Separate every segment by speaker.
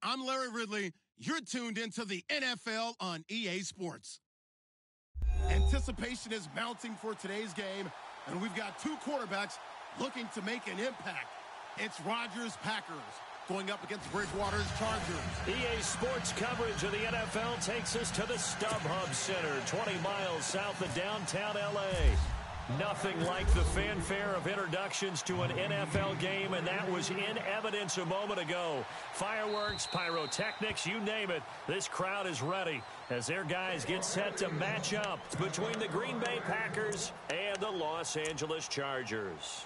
Speaker 1: I'm Larry Ridley. You're tuned into the NFL on EA Sports. Anticipation is mounting for today's game, and we've got two quarterbacks looking to make an impact. It's Rodgers' Packers going up against Bridgewater's Chargers.
Speaker 2: EA Sports coverage of the NFL takes us to the StubHub Center, 20 miles south of downtown L.A. Nothing like the fanfare of introductions to an NFL game, and that was in evidence a moment ago. Fireworks, pyrotechnics, you name it. This crowd is ready as their guys get set to match up between the Green Bay Packers and the Los Angeles Chargers.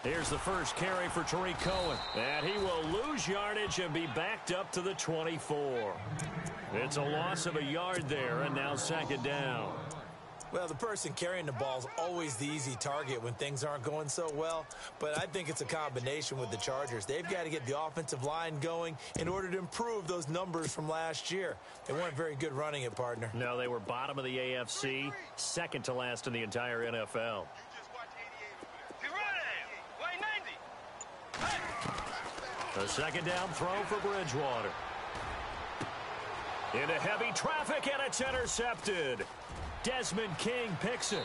Speaker 2: Here's the first carry for Tariq Cohen. And he will lose yardage and be backed up to the 24. It's a loss of a yard there, and now second down.
Speaker 3: Well, the person carrying the ball is always the easy target when things aren't going so well. But I think it's a combination with the Chargers. They've got to get the offensive line going in order to improve those numbers from last year. They weren't very good running it, partner.
Speaker 2: No, they were bottom of the AFC, second to last in the entire NFL. A second down throw for Bridgewater. Into heavy traffic, and it's intercepted. Desmond King picks it.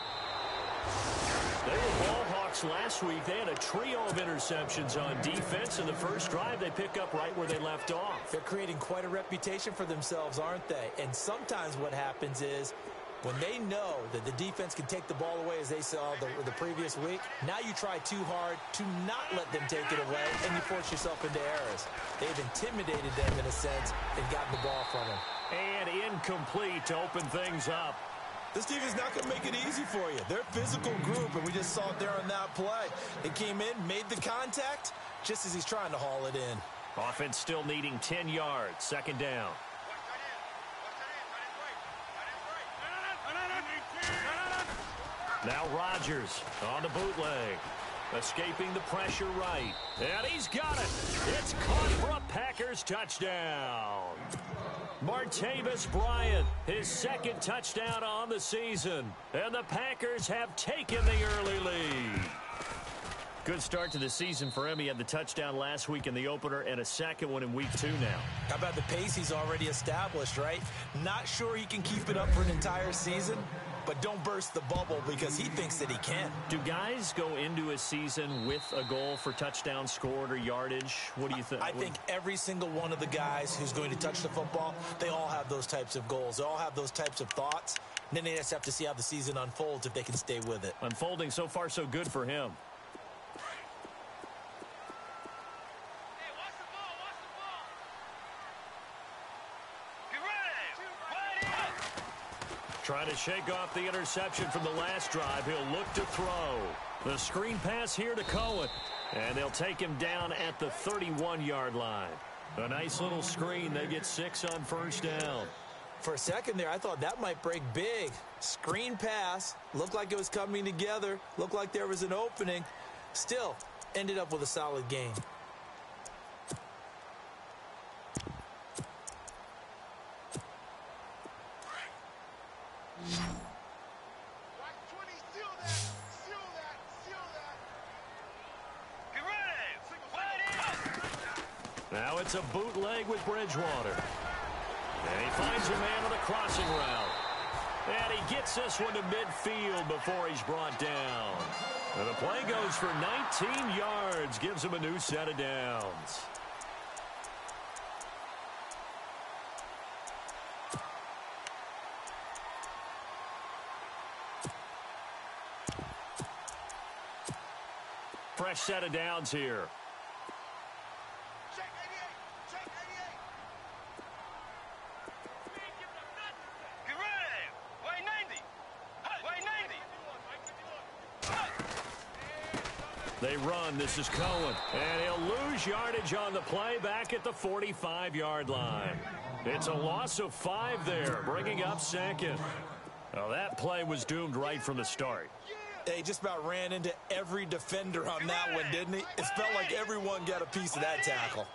Speaker 2: They were ball hawks last week. They had a trio of interceptions on defense. In the first drive, they pick up right where they left off.
Speaker 3: They're creating quite a reputation for themselves, aren't they? And sometimes what happens is, when they know that the defense can take the ball away, as they saw the previous week, now you try too hard to not let them take it away, and you force yourself into errors. They've intimidated them in a sense and gotten the ball from them.
Speaker 2: And incomplete to open things up.
Speaker 3: This defense is not going to make it easy for you. They're a physical group, and we just saw it there on that play. They came in, made the contact, just as he's trying to haul it in.
Speaker 2: Offense still needing 10 yards, second down. Now Rodgers on the bootleg. Escaping the pressure right. And he's got it. It's caught for a Packers touchdown. Martavis Bryant, his second touchdown on the season. And the Packers have taken the early lead. Good start to the season for him. He had the touchdown last week in the opener and a second one in week 2 now.
Speaker 3: How about the pace he's already established, right? Not sure he can keep it up for an entire season, but don't burst the bubble because he thinks that he can.
Speaker 2: Do guys go into a season with a goal for touchdown scored or yardage? What do you think?
Speaker 3: I think every single one of the guys who's going to touch the football, they all have those types of goals. They all have those types of thoughts. And then they just have to see how the season unfolds if they can stay with it.
Speaker 2: Unfolding so far so good for him. Trying to shake off the interception from the last drive. He'll look to throw. The screen pass here to Cohen. And they'll take him down at the 31-yard line. A nice little screen. They get 6 on first down.
Speaker 3: For a second there, I thought that might break big. Screen pass. Looked like it was coming together. Looked like there was an opening. Still, ended up with a solid game.
Speaker 2: Now it's a bootleg with Bridgewater. And he finds a man on the crossing route. And he gets this one to midfield before he's brought down. And the play goes for 19 yards, gives him a new set of downs. Fresh set of downs here. They run. This is Cohen. And he'll lose yardage on the play back at the 45-yard line. It's a loss of 5 there, bringing up second. Well, that play was doomed right from the start.
Speaker 3: He just about ran into every defender on that one, didn't he? It felt like everyone got a piece of that tackle.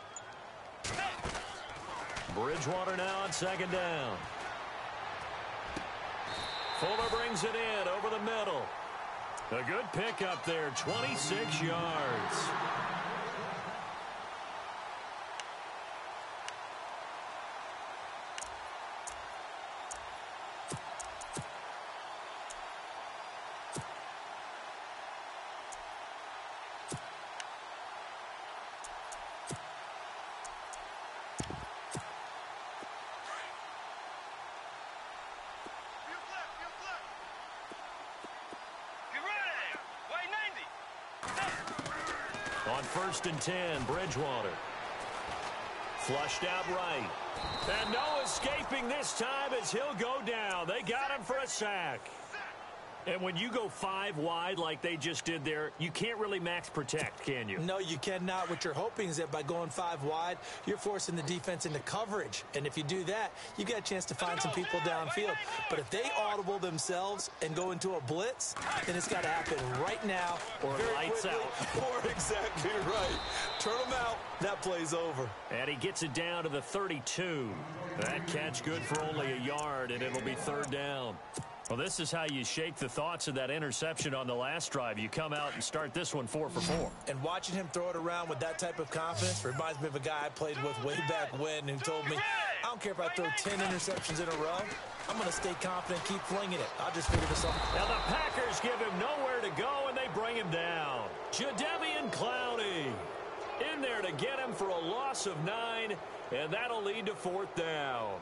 Speaker 2: Bridgewater now on second down. Fuller brings it in over the middle. A good pickup there, 26 yards. On 1st and 10, Bridgewater. Flushed out right. And no escaping this time as he'll go down. They got him for a sack. And when you go 5 wide like they just did there, you can't really max protect, can you?
Speaker 3: No, you cannot. What you're hoping is that by going 5 wide, you're forcing the defense into coverage. And if you do that, you get a chance to find some people downfield. But if they audible themselves and go into a blitz, then it's got to happen right now.
Speaker 2: Or lights out.
Speaker 3: Or exactly right. Turn them out. That play's over.
Speaker 2: And he gets it down to the 32. That catch good for only a yard, and it'll be 3rd down. Well, this is how you shake the thoughts of that interception on the last drive. You come out and start this one 4 for 4.
Speaker 3: And watching him throw it around with that type of confidence reminds me of a guy I played with way back when who told me, I don't care if I throw 10 interceptions in a row. I'm going to stay confident, keep flinging it. I'll just figure this out.
Speaker 2: Now the Packers give him nowhere to go, and they bring him down. Jadeveon Clowney in there to get him for a loss of 9, and that'll lead to 4th down.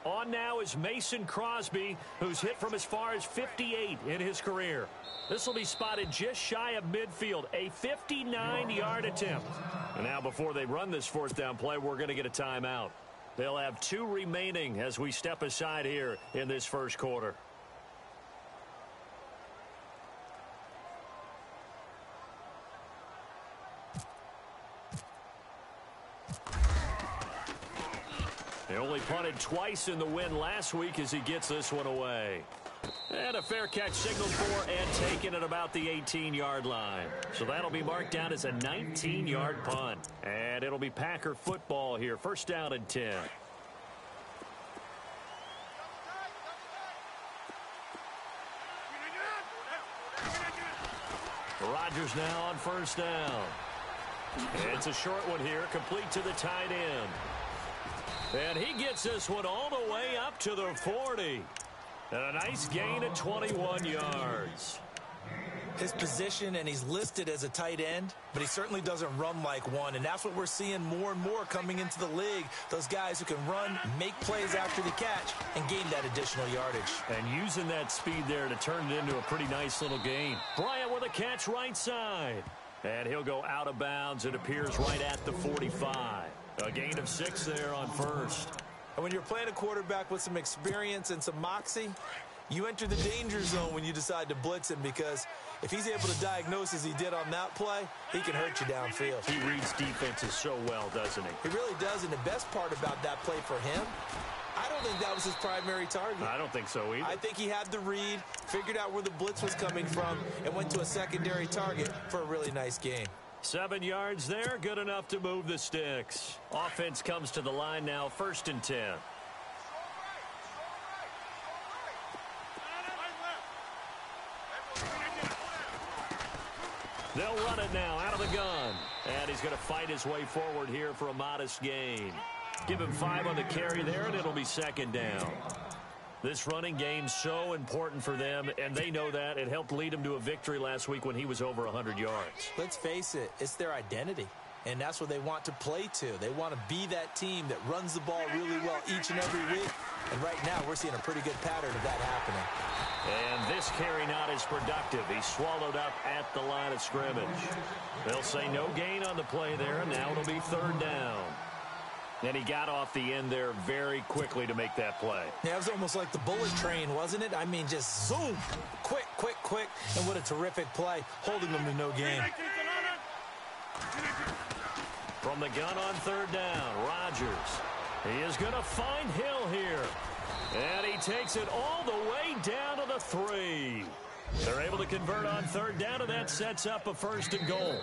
Speaker 2: On now is Mason Crosby, who's hit from as far as 58 in his career. This will be spotted just shy of midfield, a 59-yard attempt. And now before they run this 4th down play, we're going to get a timeout. They'll have 2 remaining as we step aside here in this first quarter. He only punted twice in the win last week as he gets this one away. And a fair catch signaled for and taken at about the 18-yard line. So that'll be marked down as a 19-yard punt. And it'll be Packer football here. 1st down and 10. Rodgers now on 1st down. It's a short one here, complete to the tight end. And he gets this one all the way up to the 40. And a nice gain of 21 yards.
Speaker 3: His position, and he's listed as a tight end, but he certainly doesn't run like one. And that's what we're seeing more and more coming into the league. Those guys who can run, make plays after the catch, and gain that additional yardage. And
Speaker 2: using that speed there to turn it into a pretty nice little gain. Bryant with a catch right side. And he'll go out of bounds. It appears right at the 45. A gain of 6 there on 1st.
Speaker 3: And when you're playing a quarterback with some experience and some moxie, you enter the danger zone when you decide to blitz him, because if he's able to diagnose as he did on that play, he can hurt you downfield.
Speaker 2: He reads defenses so well, doesn't he?
Speaker 3: He really does, and the best part about that play for him, I don't think that was his primary target.
Speaker 2: I don't think so either.
Speaker 3: I think he had the read, figured out where the blitz was coming from, and went to a secondary target for a really nice gain.
Speaker 2: 7 yards there, good enough to move the sticks. Offense comes to the line now, 1st and 10. They'll run it now out of the gun. And he's going to fight his way forward here for a modest gain. Give him 5 on the carry there, and it'll be 2nd down. This running game's so important for them, and they know that. It helped lead him to a victory last week when he was over 100 yards.
Speaker 3: Let's face it, it's their identity, and that's what they want to play to. They want to be that team that runs the ball really well each and every week, and right now we're seeing a pretty good pattern of that happening.
Speaker 2: And this carry not as productive. He's swallowed up at the line of scrimmage. They'll say no gain on the play there, and now it'll be 3rd down. And he got off the end there very quickly to make that play.
Speaker 3: Yeah, it was almost like the bullet train, wasn't it? I mean, just zoom, quick, quick, quick. And what a terrific play, holding them to no gain.
Speaker 2: From the gun on third down, Rodgers. He is going to find Hill here. And he takes it all the way down to the 3. They're able to convert on third down, and that sets up a 1st and goal.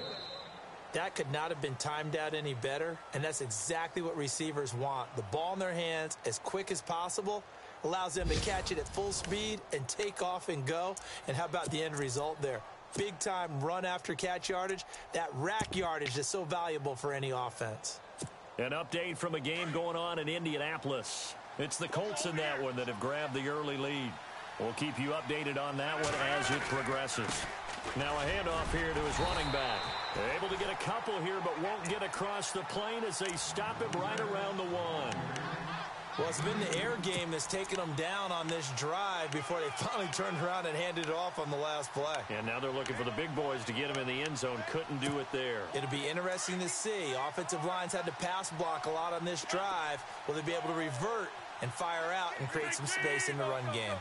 Speaker 3: That could not have been timed out any better, and that's exactly what receivers want. The ball in their hands as quick as possible allows them to catch it at full speed and take off and go. And how about the end result there? Big-time run after catch yardage. That rack yardage is so valuable for any offense.
Speaker 2: An update from a game going on in Indianapolis. It's the Colts in that one that have grabbed the early lead. We'll keep you updated on that one as it progresses. Now a handoff here to his running back. They're able to get a couple here, but won't get across the plane as they stop him right around the 1.
Speaker 3: Well, it's been the air game that's taken them down on this drive before they finally turned around and handed it off on the last play.
Speaker 2: And now they're looking for the big boys to get him in the end zone. Couldn't do it there.
Speaker 3: It'll be interesting to see. Offensive lines had to pass block a lot on this drive. Will they be able to revert and fire out and create some space in the run game?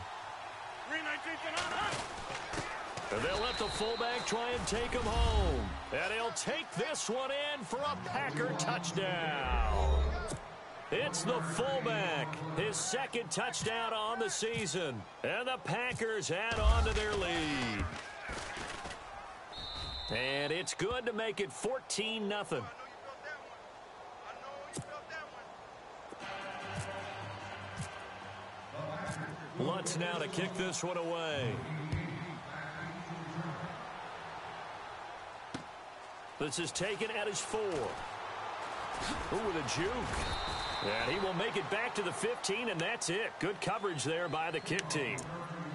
Speaker 2: And they'll let the fullback try and take him home. And he'll take this one in for a Packer touchdown. It's the fullback, his 2nd touchdown on the season. And the Packers add on to their lead. And it's good to make it 14-0. Lutz now to kick this one away. This is taken at his 4. Ooh, with a juke. And he will make it back to the 15, and that's it. Good coverage there by the kick team.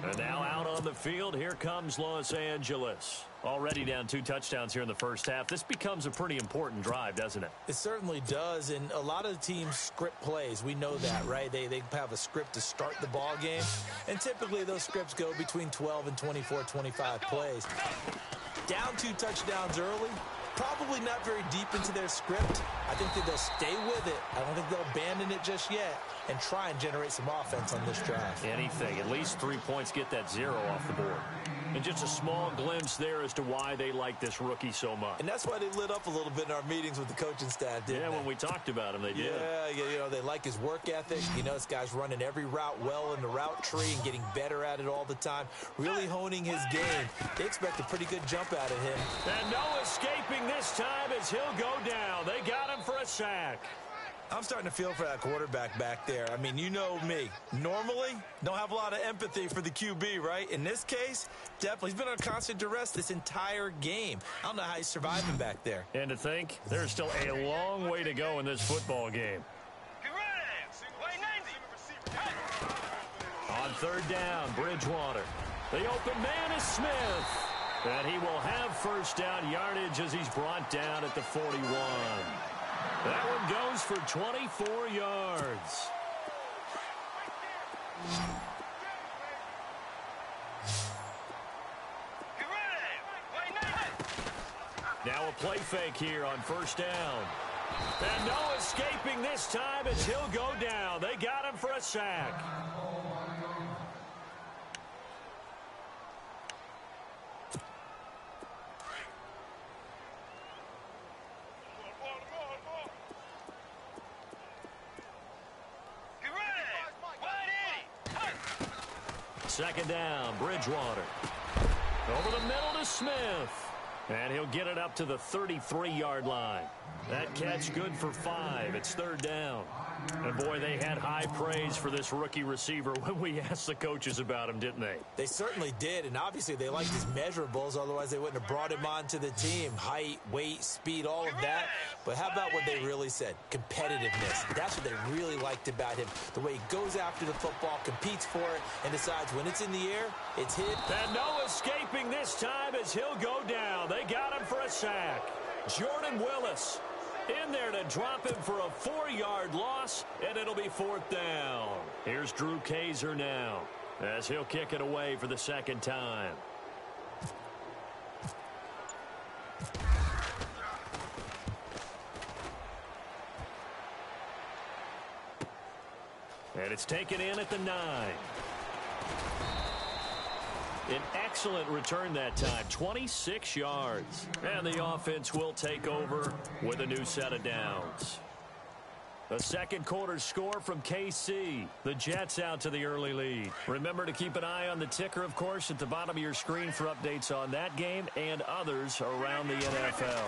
Speaker 2: And now out on the field, here comes Los Angeles. Already down 2 touchdowns here in the first half. This becomes a pretty important drive, doesn't it?
Speaker 3: It certainly does, and a lot of the teams script plays. We know that, right? They have a script to start the ball game, and typically those scripts go between 12 and 24, 25 plays. Down 2 touchdowns early, probably not very deep into their script. I think that they'll stay with it. I don't think they'll abandon it just yet and try and generate some offense on this drive.
Speaker 2: Anything. At least 3 points, get that 0 off the board. And just a small glimpse there as to why they like this rookie so much.
Speaker 3: And that's why they lit up a little bit in our meetings with the coaching staff, didn't they?
Speaker 2: Yeah, when we talked about him, they did.
Speaker 3: Yeah, you know, they like his work ethic. You know, this guy's running every route well in the route tree and getting better at it all the time, really honing his game. They expect a pretty good jump out of him.
Speaker 2: And no escaping this time as he'll go down. They got him for a sack.
Speaker 3: I'm starting to feel for that quarterback back there. I mean, you know me. Normally, don't have a lot of empathy for the QB, right? In this case, definitely. He's been on constant duress this entire game. I don't know how he's surviving back there.
Speaker 2: And to think, there's still a long way to go in this football game. On third down, Bridgewater. The open man is Smith. And he will have first down yardage as he's brought down at the 41. That one goes for 24 yards. Now a play fake here on first down. And no escaping this time as he'll go down. They got him for a sack. Second down, Bridgewater. Over the middle to Smith. And he'll get it up to the 33-yard line. That catch good for 5. It's third down. And, boy, they had high praise for this rookie receiver when we asked the coaches about him, didn't they?
Speaker 3: They certainly did, and obviously they liked his measurables. Otherwise, they wouldn't have brought him onto the team. Height, weight, speed, all of that. But how about what they really said? Competitiveness. That's what they really liked about him. The way he goes after the football, competes for it, and decides when it's in the air, it's hit.
Speaker 2: And no escaping this time as he'll go down. They got him for a sack. Jordan Willis in there to drop him for a 4-yard loss, and it'll be fourth down. Here's Drew Kaiser now as he'll kick it away for the second time. And it's taken in at the 9. An excellent return that time, 26 yards. And the offense will take over with a new set of downs. The second quarter score from KC. The Jets out to the early lead. Remember to keep an eye on the ticker, of course, at the bottom of your screen for updates on that game and others around the NFL.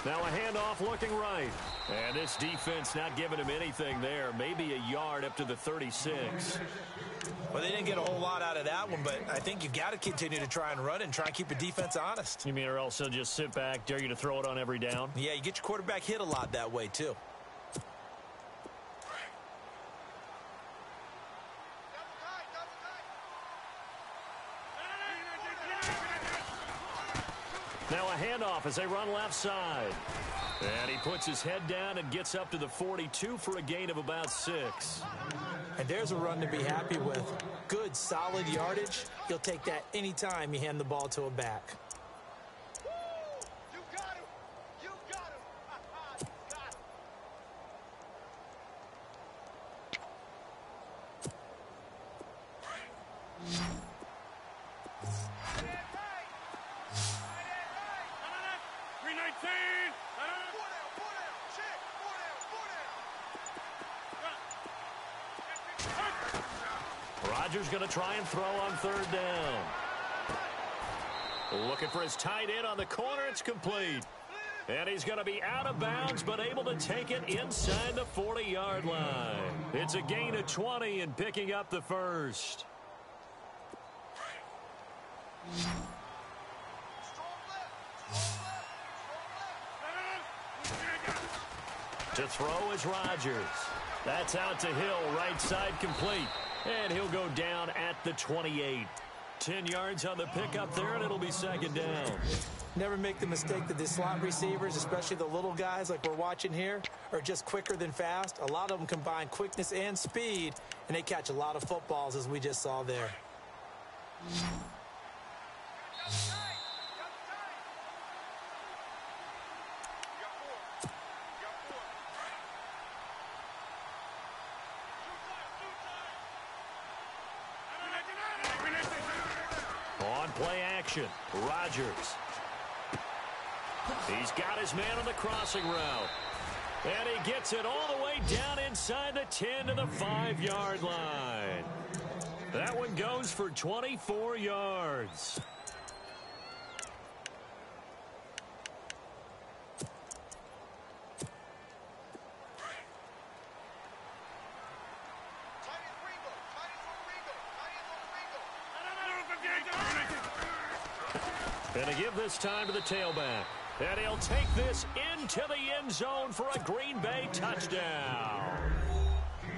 Speaker 2: Now a handoff looking right. And this defense not giving him anything there. Maybe a yard up to the 36.
Speaker 3: Well, they didn't get a whole lot out of that one, but I think you've got to continue to try and run it and try and keep the defense honest.
Speaker 2: You mean or else they'll just sit back, dare you to throw it on every down?
Speaker 3: Yeah, you get your quarterback hit a lot that way, too.
Speaker 2: Now a handoff as they run left side. And he puts his head down and gets up to the 42 for a gain of about 6.
Speaker 3: And there's a run to be happy with. Good, solid yardage. You'll take that anytime you hand the ball to a back.
Speaker 4: You got him. You got him. Got him.
Speaker 2: Rodgers going to try and throw on third down. Looking for his tight end on the corner. It's complete. And he's going to be out of bounds, but able to take it inside the 40-yard line. It's a gain of 20 and picking up the first. To throw is Rodgers. That's out to Hill, right side complete. And he'll go down at the 28. 10 yards on the pickup there, and it'll be second down.
Speaker 3: Never make the mistake that the slot receivers, especially the little guys like we're watching here, are just quicker than fast. A lot of them combine quickness and speed, and they catch a lot of footballs, as we just saw there.
Speaker 2: On play action, Rodgers. He's got his man on the crossing route. And he gets it all the way down inside the 10 to the 5-yard line. That one goes for 24 yards. And to give this time to the tailback. And he'll take this into the end zone for a Green Bay touchdown.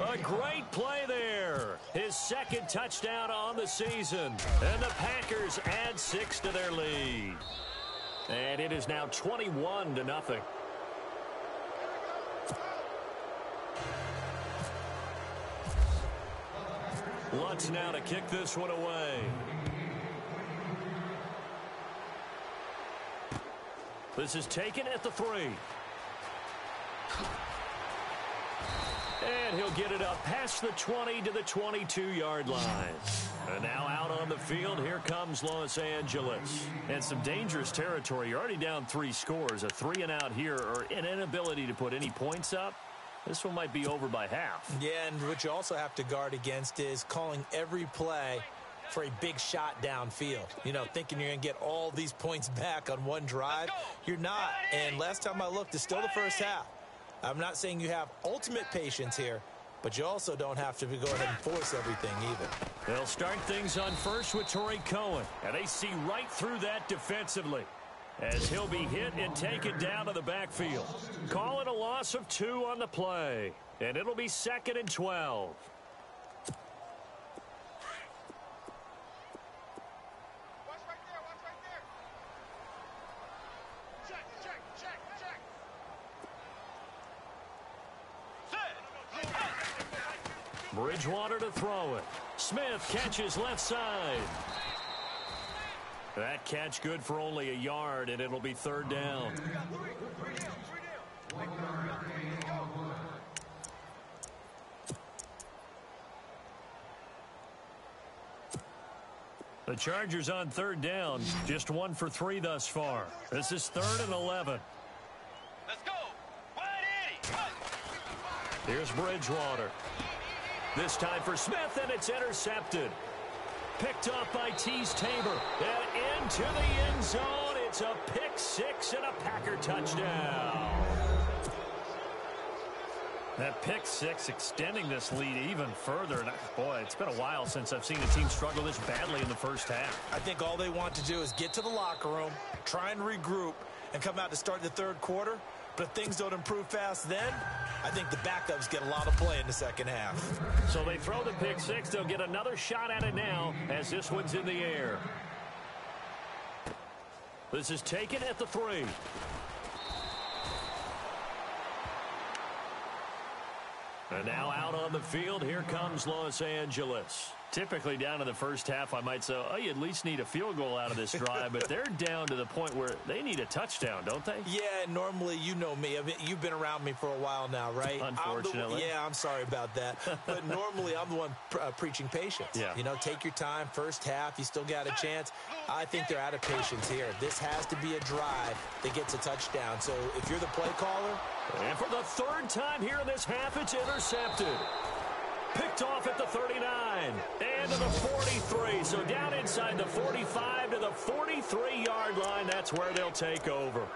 Speaker 2: A great play there. His second touchdown on the season. And the Packers add 6 to their lead. And it is now 21-0. Lutz now to kick this one away. This is taken at the 3. And he'll get it up past the 20 to the 22-yard line. And now out on the field, here comes Los Angeles. And some dangerous territory. You're already down 3 scores. A 3-and-out here, or an inability to put any points up. This one might be over by half.
Speaker 3: Yeah, and what you also have to guard against is calling every play for a big shot downfield. You know, thinking you're going to get all these points back on one drive. You're not. And last time I looked, it's still the first half. I'm not saying you have ultimate patience here, but you also don't have to go ahead and force everything either.
Speaker 2: They'll start things on first with Torrey Cohen. And they see right through that defensively, as he'll be hit and taken down to the backfield. Call it a loss of 2 on the play. And it'll be 2nd and 12. Bridgewater to throw it. Smith catches left side. That catch good for only a yard, and it'll be 3rd down. The Chargers on third down, just 1 for 3 thus far. This is 3rd and 11.
Speaker 4: Let's go. 180.
Speaker 2: Here's Bridgewater. This time for Smith, and it's intercepted. Picked off by Tease Tabor. And into the end zone. It's a pick 6 and a Packer touchdown. That pick 6 extending this lead even further. And boy, it's been a while since I've seen a team struggle this badly in the first half.
Speaker 3: I think all they want to do is get to the locker room, try and regroup, and come out to start the third quarter. But if things don't improve fast then, I think the backups get a lot of play in the second half.
Speaker 2: So they throw the pick 6. They'll get another shot at it now as this one's in the air. This is taken at the 3. And now out on the field, here comes Los Angeles. Typically down in the first half, I might say, oh, you at least need a field goal out of this drive, but they're down to the point where they need a touchdown, don't they?
Speaker 3: Yeah, normally, you know me. I mean, you've been around me for a while now, right?
Speaker 2: Unfortunately.
Speaker 3: I'm sorry about that. But normally, I'm the one preaching patience.
Speaker 2: Yeah.
Speaker 3: You know, take your time. First half, you still got a chance. I think they're out of patience here. This has to be a drive that gets a touchdown. So if you're the play caller.
Speaker 2: And for the 3rd time here in this half, it's intercepted. Picked off at the 39 and to the 43. So down inside the 45 to the 43-yard line. That's where they'll take over.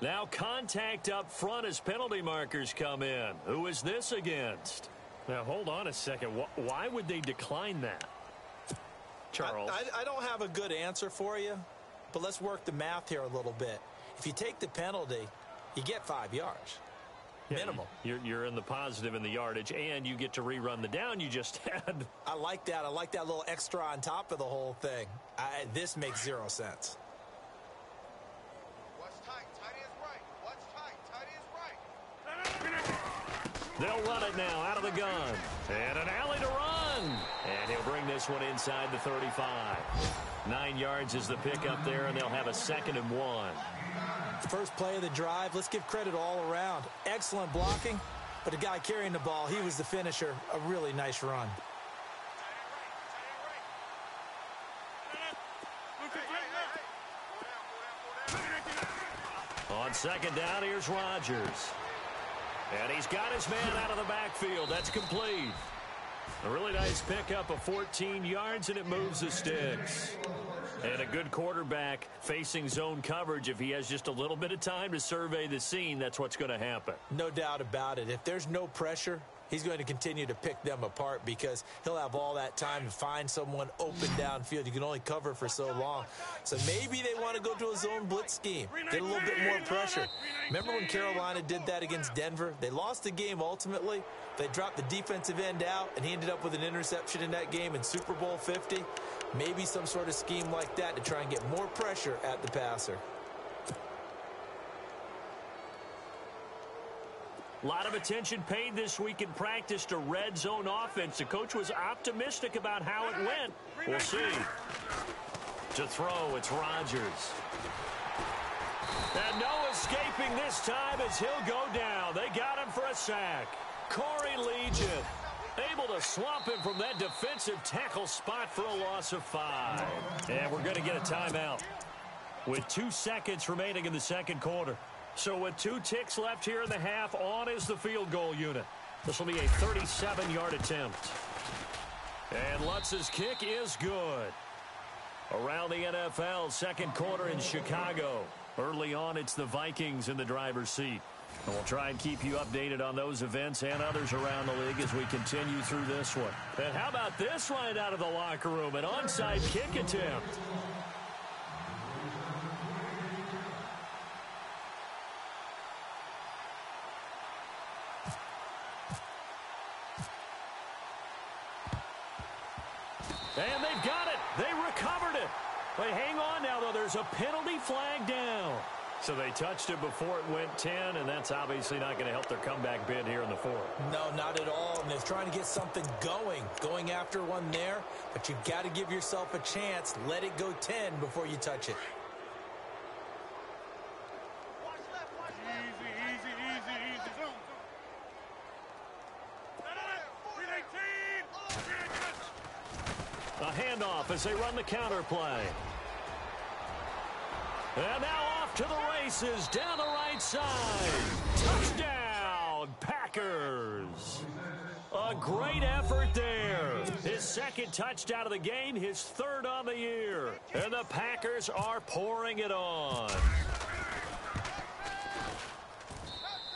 Speaker 2: Now contact up front as penalty markers come in. Who is this against? Now, hold on a second. Why would they decline that? Charles?
Speaker 3: I don't have a good answer for you, but let's work the math here a little bit. If you take the penalty, you get 5 yards. Minimum.
Speaker 2: You're in the positive in the yardage, and you get to rerun the down you just had.
Speaker 3: I like that. I like that little extra on top of the whole thing. This makes 0 sense.
Speaker 2: They'll run it now out of the gun. And an alley to run. And he'll bring this one inside the 35. 9 yards is the pickup there, and they'll have a 2nd and 1.
Speaker 3: First play of the drive, let's give credit all around. Excellent blocking, but the guy carrying the ball, he was the finisher. A really nice run.
Speaker 2: On 2nd down, here's Rodgers. And he's got his man out of the backfield. That's complete. A really nice pickup of 14 yards, and it moves the sticks. And a good quarterback facing zone coverage. If he has just a little bit of time to survey the scene, that's what's going to happen.
Speaker 3: No doubt about it. If there's no pressure, he's going to continue to pick them apart because he'll have all that time to find someone open downfield. You can only cover for so long. So maybe they want to go to a zone blitz scheme, get a little bit more pressure. Remember when Carolina did that against Denver? They lost the game ultimately. They dropped the defensive end out, and he ended up with an interception in that game in Super Bowl 50. Maybe some sort of scheme like that to try and get more pressure at the passer.
Speaker 2: A lot of attention paid this week in practice to red zone offense. The coach was optimistic about how it went. We'll see. To throw, it's Rodgers. And no escaping this time as he'll go down. They got him for a sack. Corey Legion able to swamp him from that defensive tackle spot for a loss of 5. And we're going to get a timeout with 2 seconds remaining in the second quarter. So with 2 ticks left here in the half, on is the field goal unit. This will be a 37-yard attempt. And Lutz's kick is good. Around the NFL, second quarter in Chicago. Early on, it's the Vikings in the driver's seat. And we'll try and keep you updated on those events and others around the league as we continue through this one. And how about this right out of the locker room? An onside kick attempt. And they've got it. They recovered it. But hang on now, though. There's a penalty flag down. So they touched it before it went 10, and that's obviously not going to help their comeback bid here in the fourth.
Speaker 3: No, not at all. And they're trying to get something going after one there. But you've got to give yourself a chance. Let it go 10 before you touch it.
Speaker 2: A handoff as they run the counter play. And now off to the races down the right side. Touchdown, Packers. A great effort there. His second touchdown of the game, his third on the year. And the Packers are pouring it on.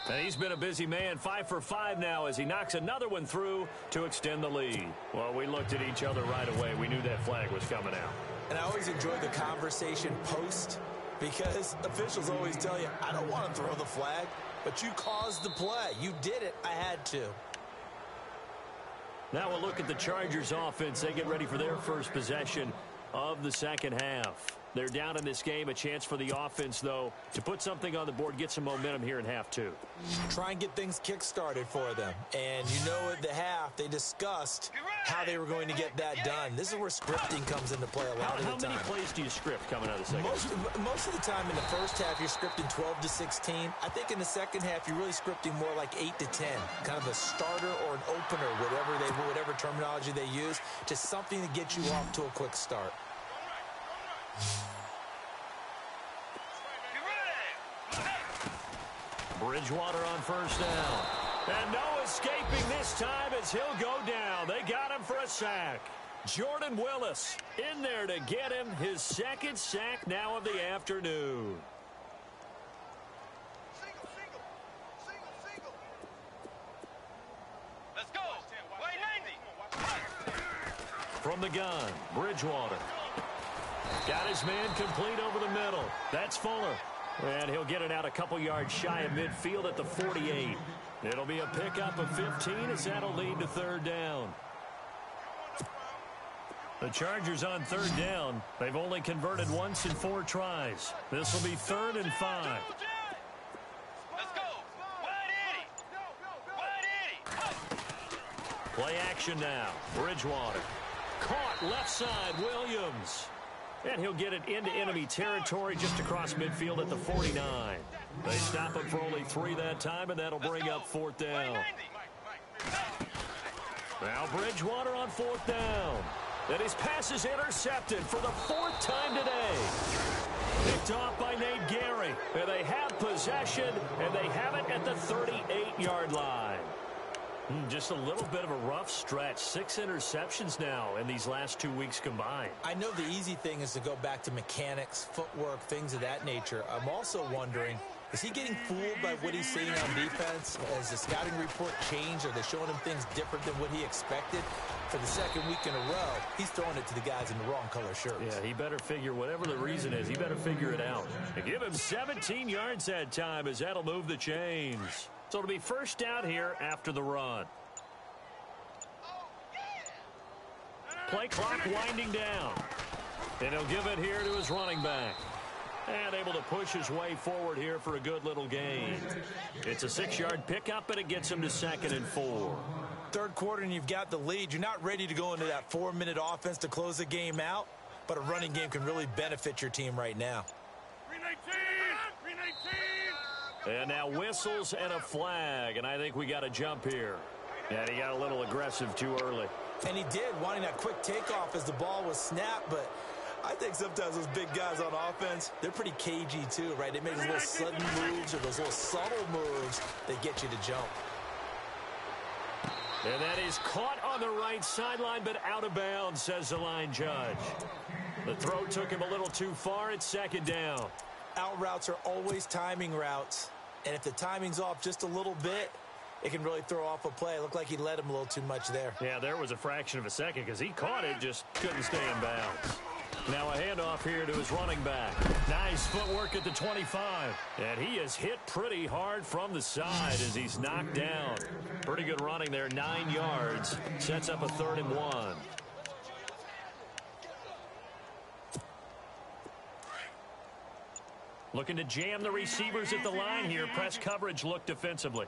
Speaker 2: And he's been a busy man, 5 for 5 now as he knocks another one through to extend the lead. Well, we looked at each other right away. We knew that flag was coming out.
Speaker 3: And I always enjoy the conversation post because officials always tell you, I don't want to throw the flag, but you caused the play. You did it. I had to.
Speaker 2: Now we'll look at the Chargers offense. They get ready for their first possession of the second half. They're down in this game. A chance for the offense, though, to put something on the board, get some momentum here in half two.
Speaker 3: Try and get things kick-started for them. And you know at the half, they discussed how they were going to get that done. This is where scripting comes into play a lot of the time.
Speaker 2: How many plays do you script coming out of the second half?
Speaker 3: Most of the time in the first half, you're scripting 12 to 16. I think in the second half, you're really scripting more like 8 to 10. Kind of a starter or an opener, whatever terminology they use. Just something to get you off to a quick start.
Speaker 2: Bridgewater on first down. And no escaping this time as he'll go down. They got him for a sack. Jordan Willis in there to get him his second sack now of the afternoon.
Speaker 4: Let's go.
Speaker 2: From the gun, Bridgewater. Got his man complete over the middle. That's Fuller. And he'll get it out a couple yards shy of midfield at the 48. It'll be a pickup of 15 as that'll lead to third down. The Chargers on third down. They've only converted once in 4 tries. This will be 3rd and 5.
Speaker 4: Let's go.
Speaker 2: Play action now. Bridgewater. Caught left side, Williams. And he'll get it into enemy territory just across midfield at the 49. They stop him for only 3 that time, and that'll bring up 4th down. Now Bridgewater on 4th down. And his pass is intercepted for the 4th time today. Picked off by Nate Gary. And they have possession, and they have it at the 38-yard line. Just a little bit of a rough stretch. 6 interceptions now in these last 2 weeks combined.
Speaker 3: I know the easy thing is to go back to mechanics, footwork, things of that nature. I'm also wondering, is he getting fooled by what he's seeing on defense? Has the scouting report changed? Are they showing him things different than what he expected? For the second week in a row, he's throwing it to the guys in the wrong color shirts.
Speaker 2: Yeah, he better figure, whatever the reason is, he better figure it out. And give him 17 yards that time as that'll move the chains. So it'll be first down here after the run. Play clock winding down. And he'll give it here to his running back. And able to push his way forward here for a good little gain. It's a 6-yard pickup, and it gets him to 2nd and 4.
Speaker 3: Third quarter, and you've got the lead. You're not ready to go into that 4-minute offense to close the game out, but a running game can really benefit your team right now.
Speaker 2: And now whistles and a flag, and I think we got a jump here. And he got a little aggressive too early.
Speaker 3: And he did, wanting that quick takeoff as the ball was snapped, but I think sometimes those big guys on offense, they're pretty cagey too, right? They make those little sudden moves or those little subtle moves that get you to jump.
Speaker 2: And that is caught on the right sideline, but out of bounds, says the line judge. The throw took him a little too far. It's 2nd down.
Speaker 3: Out routes are always timing routes. And if the timing's off just a little bit, it can really throw off a play. It looked like he led him a little too much there.
Speaker 2: Yeah, there was a fraction of a second because he caught it, just couldn't stay in bounds. Now a handoff here to his running back. Nice footwork at the 25. And he is hit pretty hard from the side as he's knocked down. Pretty good running there, 9 yards. Sets up a 3rd and 1. Looking to jam the receivers at the line here. Press coverage look defensively.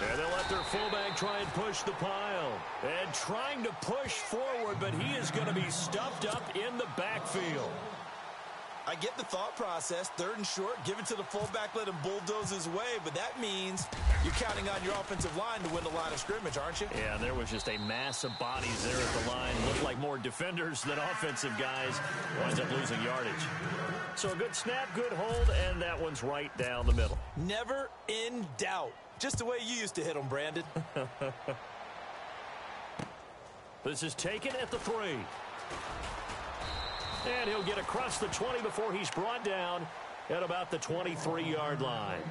Speaker 2: And they'll let their fullback try and push the pile. And trying to push forward, but he is going to be stuffed up in the backfield.
Speaker 3: I get the thought process. 3rd and short, give it to the fullback, let him bulldoze his way. But that means you're counting on your offensive line to win the line of scrimmage, aren't you?
Speaker 2: Yeah, there was just a mass of bodies there at the line. Looked like more defenders than offensive guys. Winds up losing yardage. So a good snap, good hold, and that one's right down the middle.
Speaker 3: Never in doubt. Just the way you used to hit them, Brandon.
Speaker 2: This is taken at the 3. And he'll get across the 20 before he's brought down at about the 23-yard line.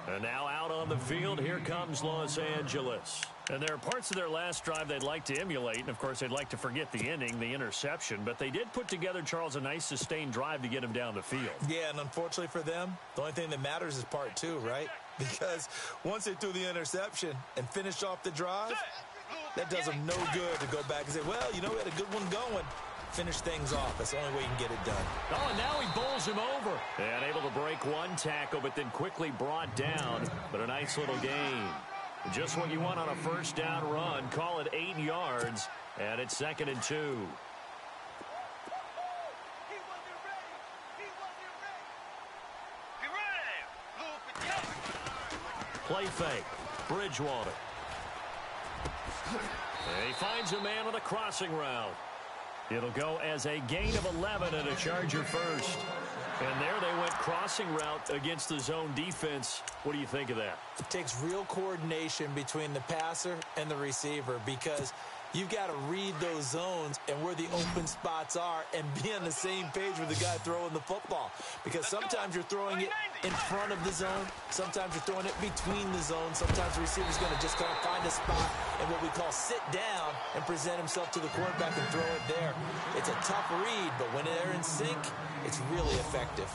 Speaker 2: And now out on the field, here comes Los Angeles. And there are parts of their last drive they'd like to emulate. And, of course, they'd like to forget the ending, the interception. But they did put together, Charles, a nice sustained drive to get him down the field.
Speaker 3: Yeah, and unfortunately for them, the only thing that matters is part 2, right? Because once they threw the interception and finished off the drive, that does them no good to go back and say, well, you know, we had a good one going. Finish things off. That's the only way you can get it done.
Speaker 2: Oh, and now he bowls him over. And able to break one tackle, but then quickly brought down. But a nice little gain. Just what you want on a first down run. Call it 8 yards. And it's 2nd and 2. Play fake. Bridgewater. And he finds a man on a crossing route. It'll go as a gain of 11 and a Charger first. And there they went crossing route against the zone defense. What do you think of that?
Speaker 3: It takes real coordination between the passer and the receiver because you've got to read those zones and where the open spots are and be on the same page with the guy throwing the football. Because sometimes you're throwing it in front of the zone. Sometimes you're throwing it between the zones. Sometimes the receiver's going to just kind of find a spot and what we call sit down and present himself to the quarterback and throw it there. It's a tough read, but when they're in sync, it's really effective.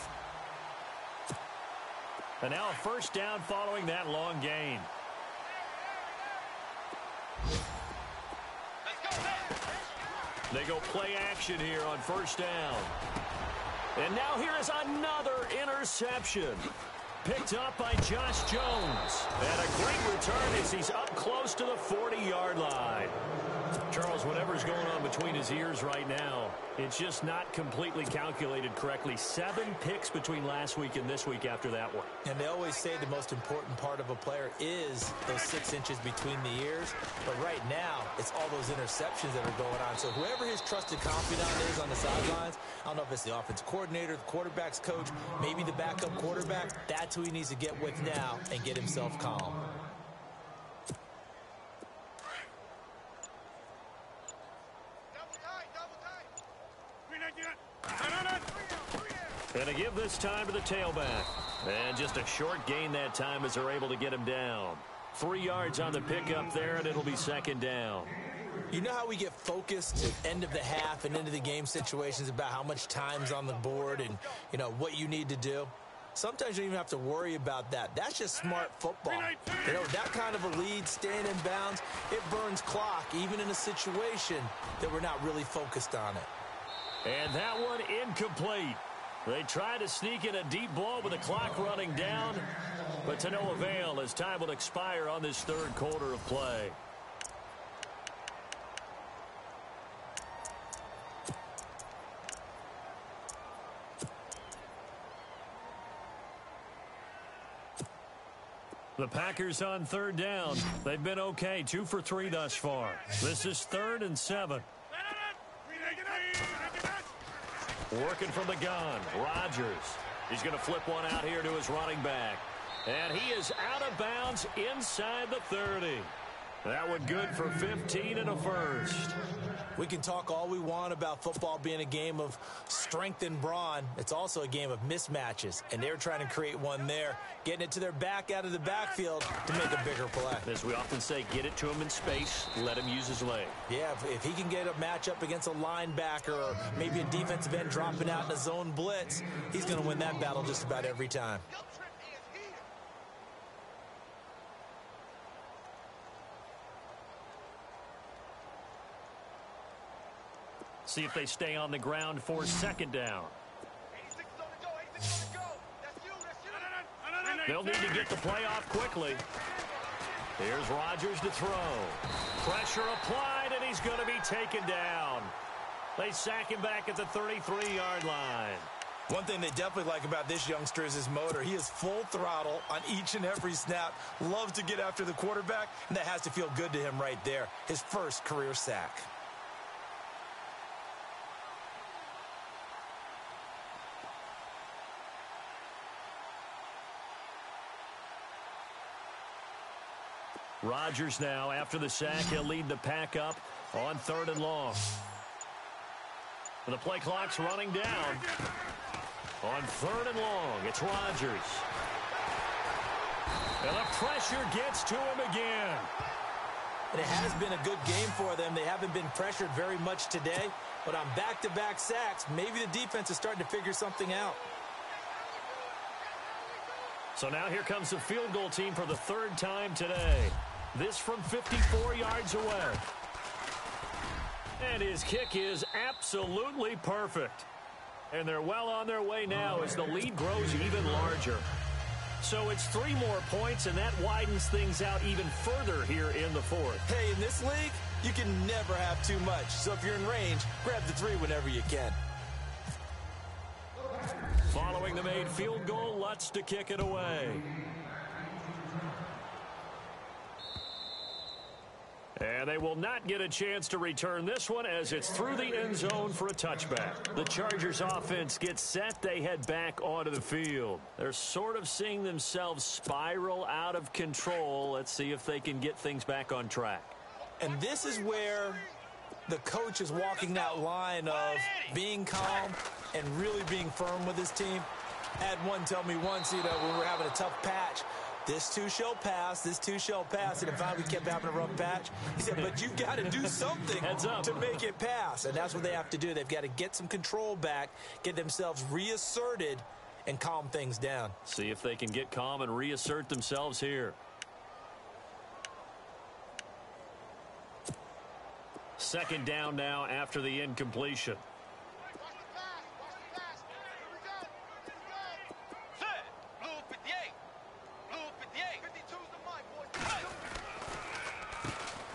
Speaker 2: And now a first down following that long gain. They go play action here on first down. And now here is another interception. Picked up by Josh Jones. And a great return as he's up close to the 40-yard line. Charles, whatever's going on between his ears right now, it's just not completely calculated correctly. 7 picks between last week and this week after that one.
Speaker 3: And they always say the most important part of a player is those 6 inches between the ears. But right now, it's all those interceptions that are going on. So whoever his trusted confidant is on the sidelines, I don't know if it's the offensive coordinator, the quarterback's coach, maybe the backup quarterback, that's who he needs to get with now and get himself calm.
Speaker 2: And to give this time to the tailback. And just a short gain that time as they're able to get him down. 3 yards on the pickup there, and it'll be 2nd down.
Speaker 3: You know how we get focused at end of the half and into the game situations about how much time's on the board and, you know, what you need to do? Sometimes you don't even have to worry about that. That's just smart football. You know, that kind of a lead, staying in bounds, it burns clock, even in a situation that we're not really focused on it.
Speaker 2: And that one incomplete. They tried to sneak in a deep ball with the clock running down, but to no avail as time will expire on this 3rd quarter of play. The Packers on 3rd down. They've been okay, 2 for 3 thus far. This is 3rd and 7. Working from the gun, Rodgers. He's going to flip one out here to his running back. And he is out of bounds inside the 30. That one good for 15 and a first.
Speaker 3: We can talk all we want about football being a game of strength and brawn. It's also a game of mismatches, and they're trying to create one there, getting it to their back out of the backfield to make a bigger play.
Speaker 2: As we often say, get it to him in space, let him use his leg.
Speaker 3: Yeah, if he can get a matchup against a linebacker or maybe a defensive end dropping out in a zone blitz, he's going to win that battle just about every time.
Speaker 2: See if they stay on the ground for second down.
Speaker 4: 86 on the go. 86 on the go. That's you. That's you.
Speaker 2: They'll need to get the play off quickly. Here's Rodgers to throw. Pressure applied, and he's going to be taken down. They sack him back at the 33-yard line.
Speaker 3: One thing they definitely like about this youngster is his motor. He is full throttle on each and every snap. Loves to get after the quarterback, and that has to feel good to him right there. His first career sack.
Speaker 2: Rodgers now, after the sack, he'll lead the pack up on 3rd and long. And the play clock's running down. On 3rd and long, it's Rodgers. And the pressure gets to him again.
Speaker 3: And it has been a good game for them. They haven't been pressured very much today. But on back-to-back sacks, maybe the defense is starting to figure something out.
Speaker 2: So now here comes the field goal team for the 3rd time today. This from 54 yards away. And his kick is absolutely perfect. And they're well on their way now as the lead grows even larger. So it's 3 more points, and that widens things out even further here in the 4th.
Speaker 3: Hey, in this league, you can never have too much. So if you're in range, grab the 3 whenever you can.
Speaker 2: Following the made field goal, Lutz to kick it away. And they will not get a chance to return this one as it's through the end zone for a touchback. The Chargers offense gets set. They head back onto the field. They're sort of seeing themselves spiral out of control. Let's see if they can get things back on track.
Speaker 3: And this is where the coach is walking that line of being calm and really being firm with his team. I had one tell me once, when we were having a tough patch, this too shall pass, this too shall pass, and finally we kept having a rough patch. He said, but you've got to do something to make it pass, and that's what they have to do. They've got to get some control back, get themselves reasserted, and calm things down.
Speaker 2: See if they can get calm and reassert themselves here. Second down now after the incompletion.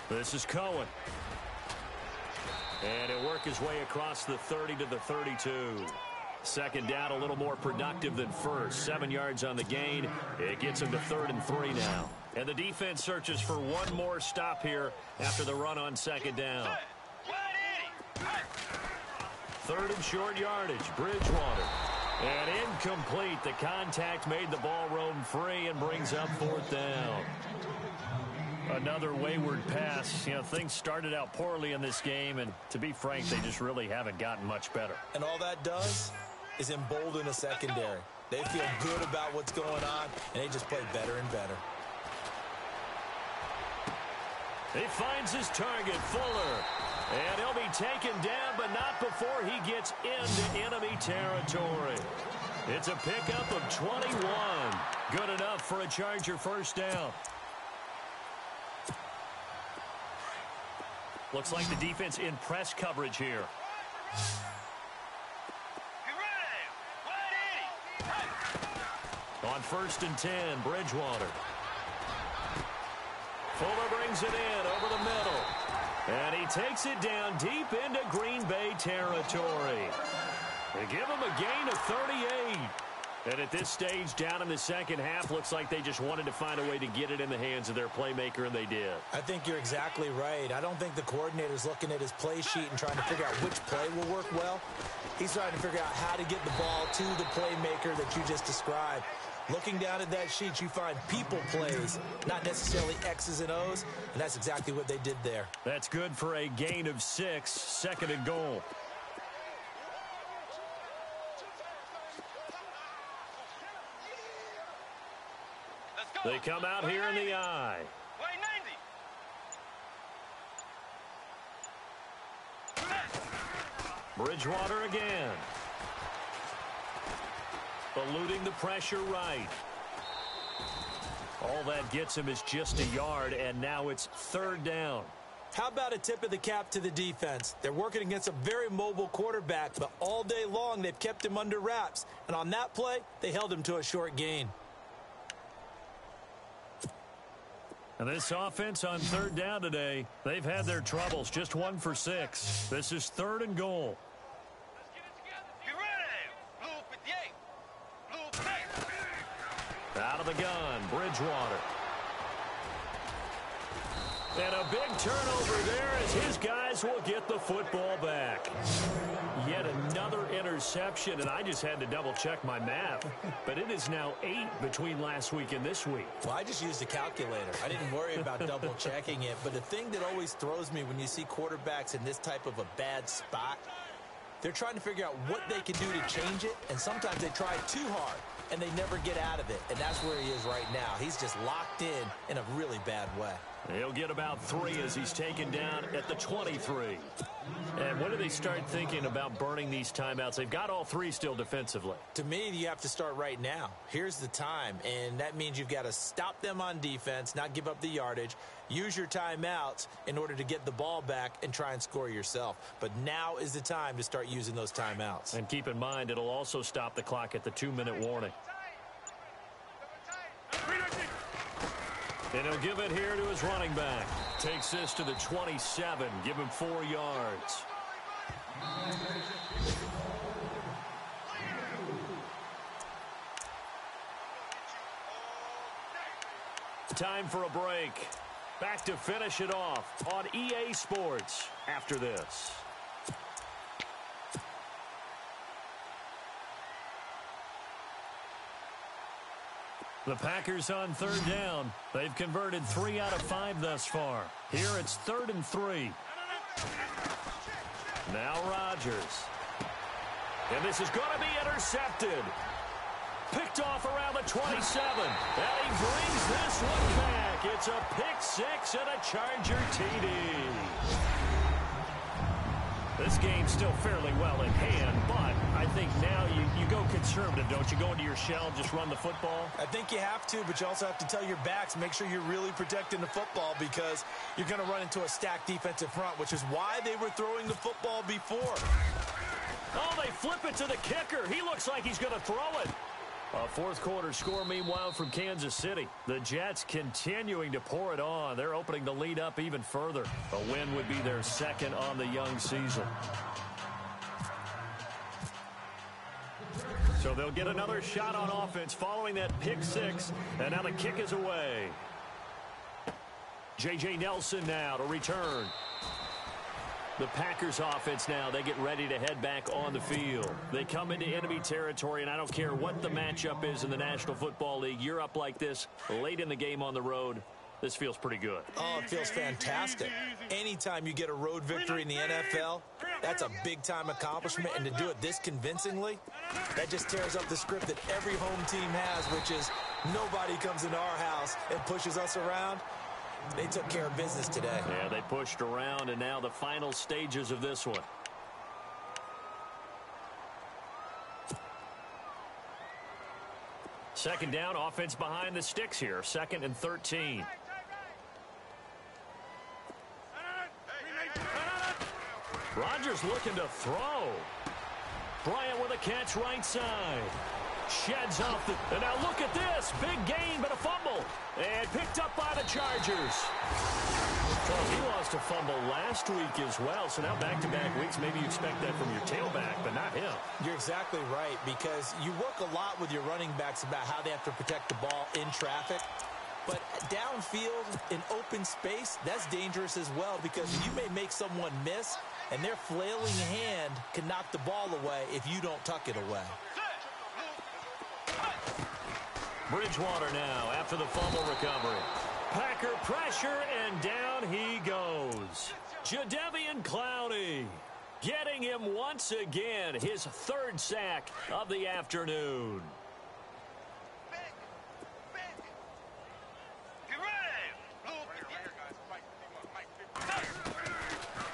Speaker 2: This is Cohen. And he'll work his way across the 30 to the 32. Second down, a little more productive than first. 7 yards on the gain. It gets him to 3rd and 3 now. And the defense searches for one more stop here after the run on second down. 3rd and short yardage, Bridgewater. And incomplete. The contact made the ball roam free and brings up 4th down. Another wayward pass. Things started out poorly in this game, and to be frank, they just really haven't gotten much better.
Speaker 3: And all that does is embolden a secondary. They feel good about what's going on, and they just play better and better.
Speaker 2: He finds his target, Fuller. And he'll be taken down, but not before he gets into enemy territory. It's a pickup of 21. Good enough for a Charger first down. Looks like the defense in press coverage here. On 1st and 10, Bridgewater. Fuller brings it in over the middle. And he takes it down deep into Green Bay territory. They give him a gain of 38. And at this stage, down in the second half, looks like they just wanted to find a way to get it in the hands of their playmaker, and they did.
Speaker 3: I think you're exactly right. I don't think the coordinator's looking at his play sheet and trying to figure out which play will work well. He's trying to figure out how to get the ball to the playmaker that you just described. Looking down at that sheet, you find people plays, not necessarily X's and O's, and that's exactly what they did there.
Speaker 2: That's good for a gain of 6, 2nd and goal. They come out here in the eye. Bridgewater again. Eluding the pressure right. All that gets him is just a yard, and now it's 3rd down.
Speaker 3: How about a tip of the cap to the defense? They're working against a very mobile quarterback, but all day long they've kept him under wraps. And on that play, they held him to a short gain.
Speaker 2: And this offense on third down today, they've had their troubles. Just 1 for 6. This is 3rd and goal.
Speaker 4: Let's get it together. Get ready. Blue 58. Blue 8.
Speaker 2: Out of the gun, Bridgewater. And a big turnover there as his guys will get the football back. Yet another interception, and I just had to double-check my math. But it is now 8 between last week and this week.
Speaker 3: Well, I just used a calculator. I didn't worry about double-checking it. But the thing that always throws me when you see quarterbacks in this type of a bad spot, they're trying to figure out what they can do to change it, and sometimes they try too hard, and they never get out of it. And that's where he is right now. He's just locked in a really bad way.
Speaker 2: He'll get about 3 as he's taken down at the 23. And when do they start thinking about burning these timeouts? They've got all 3 still defensively.
Speaker 3: To me, you have to start right now. Here's the time, and that means you've got to stop them on defense, not give up the yardage, use your timeouts in order to get the ball back and try and score yourself. But now is the time to start using those timeouts.
Speaker 2: And keep in mind, it'll also stop the clock at the 2-minute warning. And he'll give it here to his running back. Takes this to the 27. Give him 4 yards. Time for a break. Back to finish it off on EA Sports after this. The Packers on third down. They've converted 3 out of 5 thus far. Here it's 3rd and 3. Now Rodgers. And this is going to be intercepted. Picked off around the 27. And he brings this one back. It's a pick 6 and a Charger TD. This game's still fairly well in hand, but I think now you go conservative, don't you? Go into your shell and just run the football?
Speaker 3: I think you have to, but you also have to tell your backs, make sure you're really protecting the football because you're going to run into a stacked defensive front, which is why they were throwing the football before.
Speaker 2: Oh, they flip it to the kicker. He looks like he's going to throw it. A fourth quarter score, meanwhile, from Kansas City. The Jets continuing to pour it on. They're opening the lead up even further. A win would be their 2nd on the young season. So they'll get another shot on offense following that pick 6. And now the kick is away. J.J. Nelson now to return. The Packers offense now, they get ready to head back on the field. They come into enemy territory, and I don't care what the matchup is in the National Football League. You're up like this late in the game on the road. This feels pretty good.
Speaker 3: Oh, it feels fantastic. Anytime you get a road victory in the NFL, that's a big-time accomplishment. And to do it this convincingly, that just tears up the script that every home team has, which is nobody comes into our house and pushes us around. They took care of business today.
Speaker 2: Yeah, they pushed around, and now the final stages of this one. Second down, offense behind the sticks here. 2nd and 13. Rodgers looking to throw. Bryant with a catch right side. Sheds off the... And now look at this. Big gain, but a fumble. And picked up by the Chargers. Well, he lost a fumble last week as well. So now back-to-back weeks, maybe you expect that from your tailback, but not him.
Speaker 3: You're exactly right, because you work a lot with your running backs about how they have to protect the ball in traffic. But downfield, in open space, that's dangerous as well, because you may make someone miss, and their flailing hand can knock the ball away if you don't tuck it away.
Speaker 2: Bridgewater now after the fumble recovery. Packer pressure, and down he goes. Jadeveon Clowney getting him once again, his 3rd sack of the afternoon.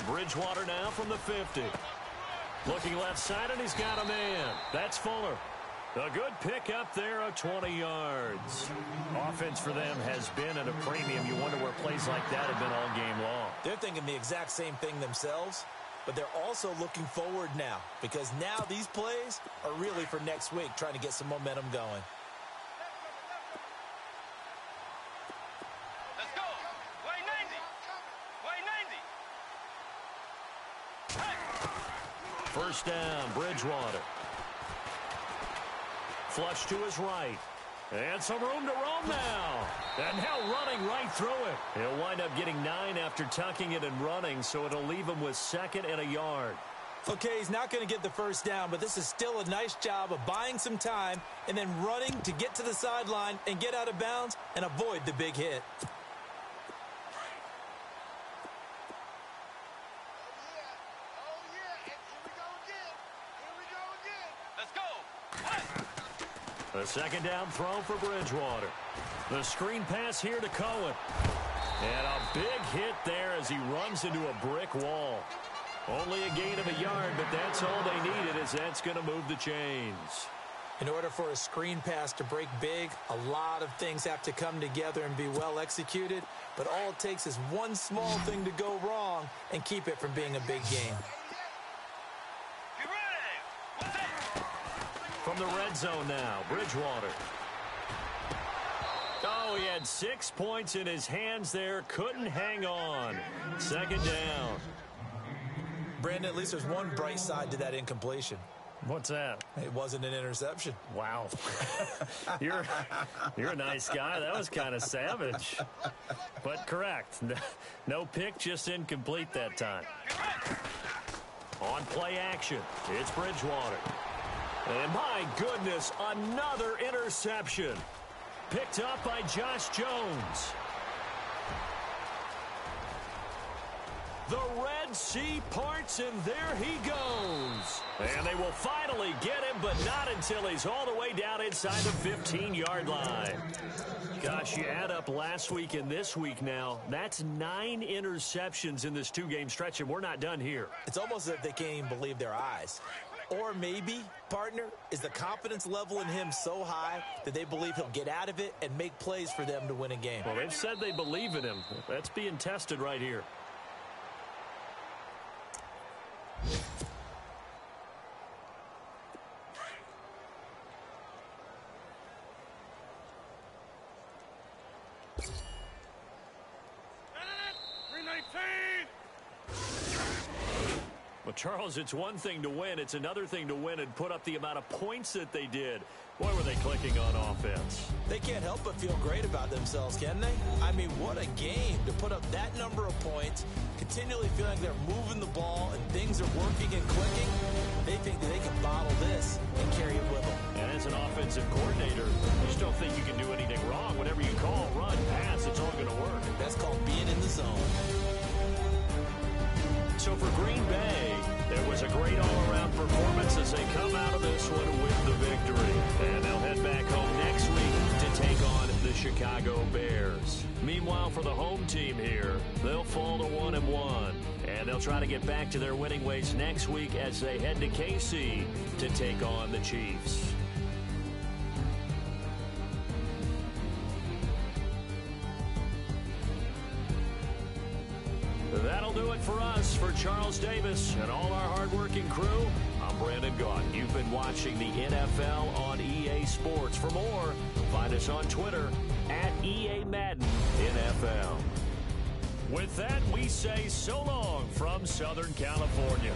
Speaker 2: Bridgewater now from the 50. Looking left side, and he's got a man. That's Fuller. A good pickup there of 20 yards. Offense for them has been at a premium. You wonder where plays like that have been all game long.
Speaker 3: They're thinking the exact same thing themselves, but they're also looking forward now because now these plays are really for next week, trying to get some momentum going.
Speaker 4: Let's go. Way 90. Way 90.
Speaker 2: First down, Bridgewater. Flush to his right. And some room to roam now. And now running right through it. He'll wind up getting 9 after tucking it and running, so it'll leave him with 2nd and a yard.
Speaker 3: Okay, he's not going to get the first down, but this is still a nice job of buying some time and then running to get to the sideline and get out of bounds and avoid the big hit.
Speaker 2: The second down throw for Bridgewater. The screen pass here to Cohen. And a big hit there as he runs into a brick wall. Only a gain of a yard, but that's all they needed, as that's going to move the chains.
Speaker 3: In order for a screen pass to break big, a lot of things have to come together and be well executed. But all it takes is one small thing to go wrong and keep it from being a big game.
Speaker 2: From the red zone now, Bridgewater. Oh, he had 6 points in his hands there. Couldn't hang on. Second down.
Speaker 3: Brandon, at least there's one bright side to that incompletion.
Speaker 2: What's that?
Speaker 3: It wasn't an interception.
Speaker 2: Wow. You're a nice guy. That was kind of savage. But correct. No pick, just incomplete that time. On play action, it's Bridgewater. And my goodness, another interception. Picked up by Josh Jones. The Red Sea parts, and there he goes. And they will finally get him, but not until he's all the way down inside the 15-yard line. Gosh, you add up last week and this week now, that's 9 interceptions in this 2-game stretch, and we're not done here.
Speaker 3: It's almost as if they can't even believe their eyes. Or maybe, partner, is the confidence level in him so high that they believe he'll get out of it and make plays for them to win a game.
Speaker 2: Well, they've said they believe in him. That's being tested right here. Well, Charles, it's one thing to win. It's another thing to win and put up the amount of points that they did. Boy, were they clicking on offense.
Speaker 3: They can't help but feel great about themselves, can they? I mean, what a game to put up that number of points, continually feeling they're moving the ball and things are working and clicking. They think that they can bottle this and carry it with them.
Speaker 2: And as an offensive coordinator, you just don't think you can do anything wrong. Whatever you call, run, pass, it's all going to work.
Speaker 3: That's called being in the zone.
Speaker 2: So for Green Bay, there was a great all-around performance as they come out of this one with the victory. And they'll head back home next week to take on the Chicago Bears. Meanwhile, for the home team here, they'll fall to 1-1. And they'll try to get back to their winning ways next week as they head to KC to take on the Chiefs. That'll do it for us. For Charles Davis and all our hardworking crew, I'm Brandon Gaughan. You've been watching the NFL on EA Sports. For more, find us on Twitter at EA Madden NFL. With that, we say so long from Southern California.